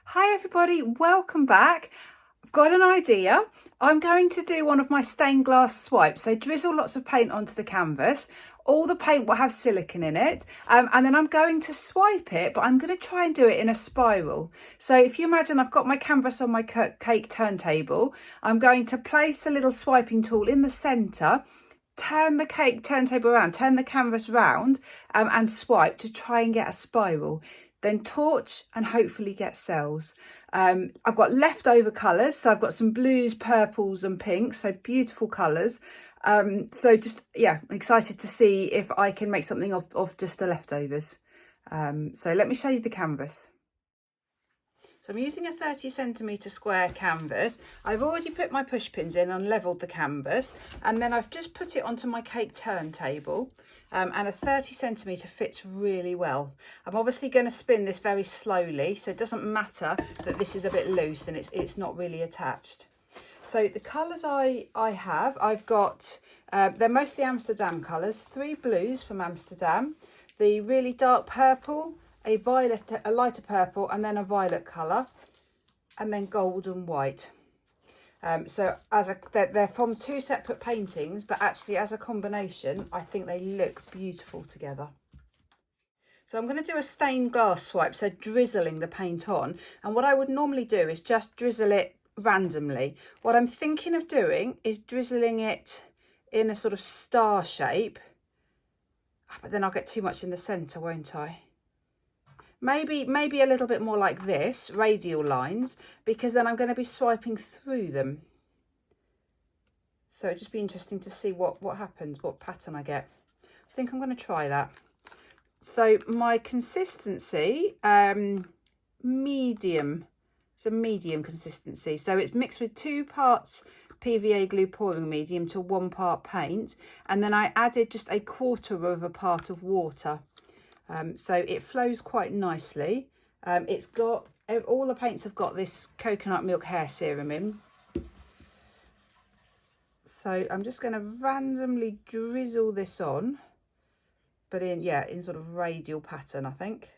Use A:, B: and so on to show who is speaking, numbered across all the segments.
A: Hi everybody, welcome back. I've got an idea. I'm going to do one of my stained glass swipes. So drizzle lots of paint onto the canvas. All the paint will have silicone in it. And then I'm going to swipe it, but I'm going to try and do it in a spiral. So if you imagine I've got my canvas on my cake turntable, I'm going to place a little swiping tool in the centre, turn the cake turntable around, turn the canvas round and swipe to try and get a spiral. Then torch and hopefully get cells. I've got leftover colours, so I've got some blues, purples and pinks, so beautiful colours. I'm excited to see if I can make something of just the leftovers. So let me show you the canvas. So I'm using a 30cm square canvas. I've already put my push pins in and levelled the canvas, and then I've just put it onto my cake turntable. And a 30cm fits really well. I'm obviously going to spin this very slowly, so it doesn't matter that this is a bit loose and it's not really attached. So the colours I've got, they're mostly Amsterdam colours, 3 blues from Amsterdam, the really dark purple, a lighter purple, and then a violet colour, and then gold and white. They're from 2 separate paintings, but actually as a combination, I think they look beautiful together. So I'm going to do a stained glass swipe, so drizzling the paint on. And what I would normally do is just drizzle it randomly. What I'm thinking of doing is drizzling it in a sort of star shape, but then I'll get too much in the centre, won't I? Maybe a little bit more like this, radial lines, because then I'm going to be swiping through them. So it'd just be interesting to see what happens, what pattern I get. I think I'm going to try that. So my consistency, medium. It's a medium consistency. So it's mixed with 2 parts PVA glue pouring medium to 1 part paint. And then I added just 1/4 part of water. So it flows quite nicely. It's got, all the paints have got this coconut milk hair serum in. So I'm just going to randomly drizzle this on, but in sort of radial pattern, I think.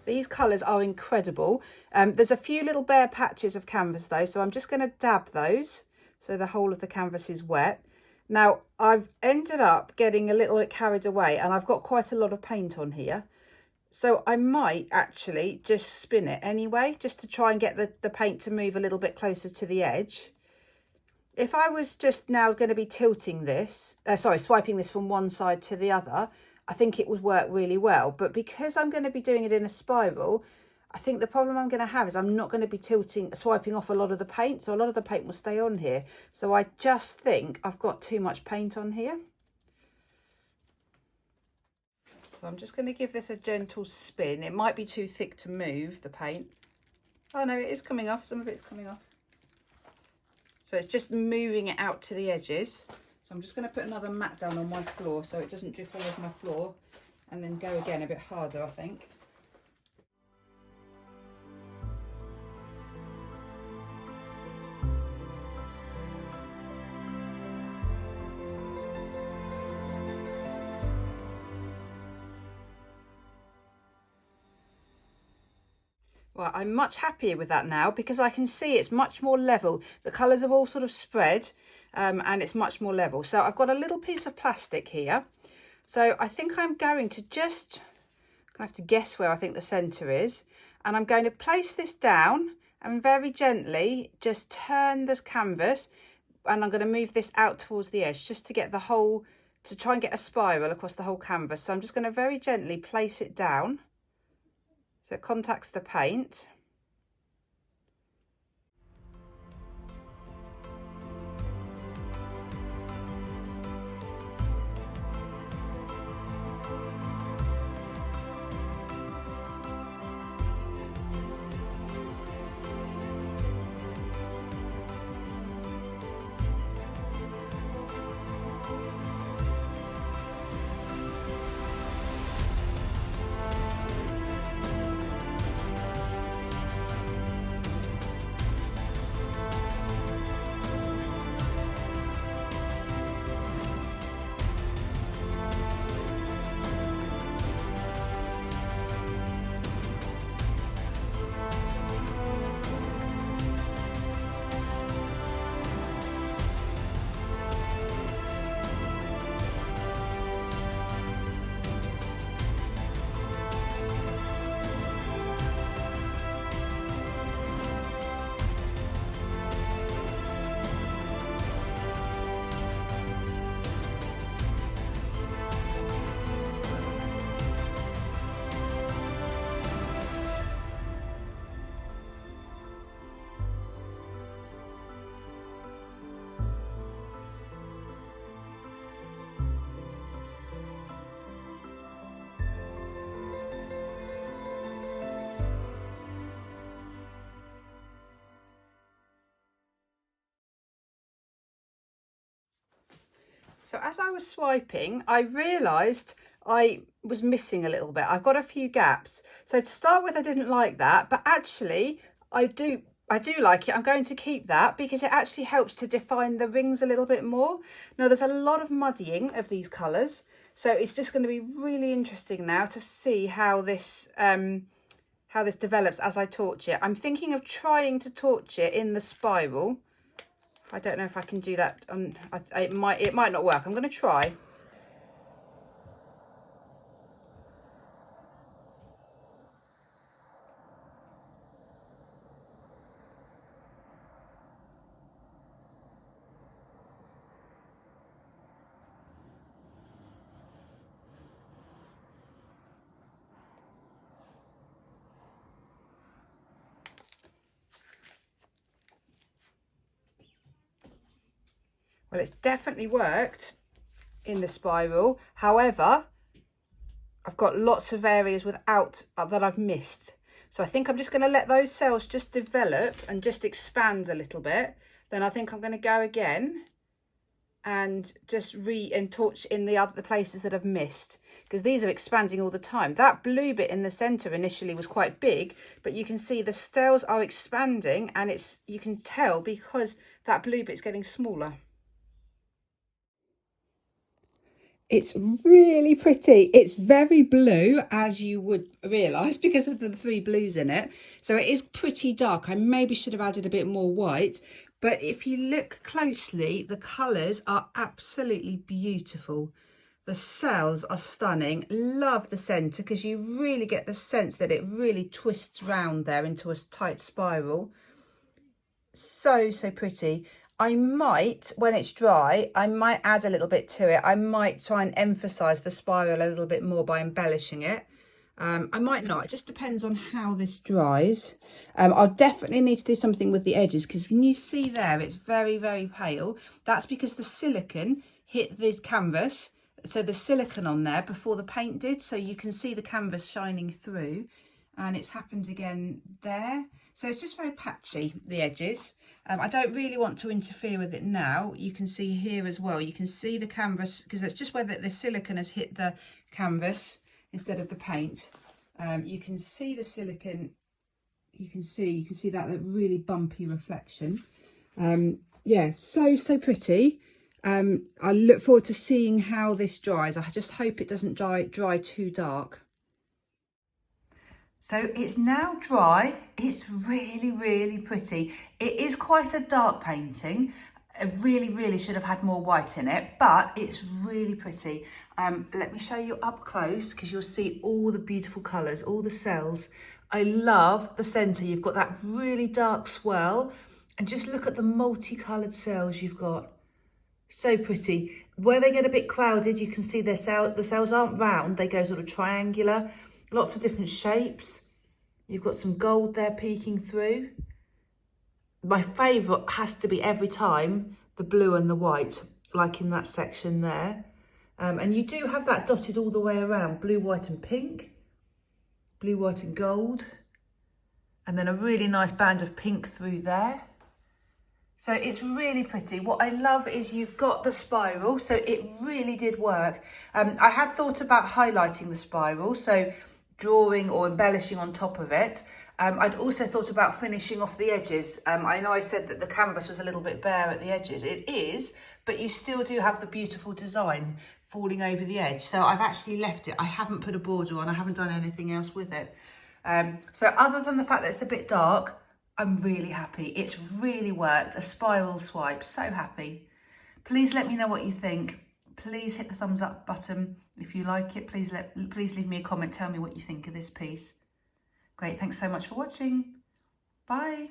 A: These colours are incredible. There's a few little bare patches of canvas though, so I'm just going to dab those so the whole of the canvas is wet. Now I've ended up getting a little bit carried away and I've got quite a lot of paint on here. So I might actually just spin it anyway, just to try and get the paint to move a little bit closer to the edge. If I was just now going to be tilting this, swiping this from one side to the other, I think it would work really well. But because I'm going to be doing it in a spiral, I think the problem I'm going to have is I'm not going to be swiping off a lot of the paint. So a lot of the paint will stay on here. So I just think I've got too much paint on here. So I'm just going to give this a gentle spin. It might be too thick to move the paint. Oh no, it is coming off. Some of it's coming off. So it's just moving it out to the edges. So I'm just going to put another mat down on my floor so it doesn't drip all over my floor, and then go again a bit harder, I think. Well, I'm much happier with that now because I can see it's much more level. The colours have all sort of spread and it's much more level. So I've got a little piece of plastic here. So I think I'm going to just, I have to guess where I think the centre is. And I'm going to place this down and very gently just turn the canvas, and I'm going to move this out towards the edge just to get the whole, to try and get a spiral across the whole canvas. So I'm just going to very gently place it down so it contacts the paint. So as I was swiping, I realised I was missing a little bit. I've got a few gaps. So to start with, I didn't like that, but actually I do like it. I'm going to keep that because it actually helps to define the rings a little bit more. Now there's a lot of muddying of these colours, so it's just going to be really interesting now to see how this develops as I torch it. I'm thinking of trying to torch it in the spiral. I don't know if I can do that. It might not work. I'm going to try. Well, it's definitely worked in the spiral. However, I've got lots of areas without that I've missed. So I think I'm just going to let those cells just develop and just expand a little bit. Then I think I'm going to go again and just torch in the other places that I've missed, because these are expanding all the time. That blue bit in the center initially was quite big, but you can see the cells are expanding, and you can tell because that blue bit's getting smaller. It's really pretty. It's very blue, as you would realise, because of the 3 blues in it. So it is pretty dark. I maybe should have added a bit more white. But if you look closely, the colours are absolutely beautiful. The cells are stunning. Love the centre, because you really get the sense that it really twists round there into a tight spiral. So pretty. I might, when it's dry, I might add a little bit to it. I might try and emphasize the spiral a little bit more by embellishing it. I might not. It just depends on how this dries. I'll definitely need to do something with the edges, because can you see there, it's very, very pale. That's because the silicone hit the canvas. So the silicone on there before the paint did. So you can see the canvas shining through. And it's happened again there. So it's just very patchy, the edges. I don't really want to interfere with it now. You can see here as well, you can see the canvas, because that's just where the silicone has hit the canvas instead of the paint. You can see the silicone, you can see that really bumpy reflection. Yeah, so pretty. I look forward to seeing how this dries. I just hope it doesn't dry too dark. So it's now dry. It's really, really pretty. It is quite a dark painting. It really should have had more white in it, but it's really pretty. Let me show you up close, because you'll see all the beautiful colours, all the cells. I love the centre. You've got that really dark swirl, and just look at the multicoloured cells you've got. So pretty. Where they get a bit crowded, you can see the cells aren't round, they go sort of triangular. Lots of different shapes. You've got some gold there peeking through. My favourite has to be every time the blue and the white, like in that section there. And you do have that dotted all the way around, blue, white and pink, blue, white and gold. And then a really nice band of pink through there. So it's really pretty. What I love is you've got the spiral, so it really did work. I had thought about highlighting the spiral, so drawing or embellishing on top of it. I'd also thought about finishing off the edges. I know I said that the canvas was a little bit bare at the edges. It is, but you still do have the beautiful design falling over the edge. So I've actually left it. I haven't put a border on. I haven't done anything else with it. So other than the fact that it's a bit dark, I'm really happy. It's really worked. A spiral swipe. So happy. Please let me know what you think. Please hit the thumbs up button if you like it. Please leave me a comment. Tell me what you think of this piece. Great. Thanks so much for watching. Bye.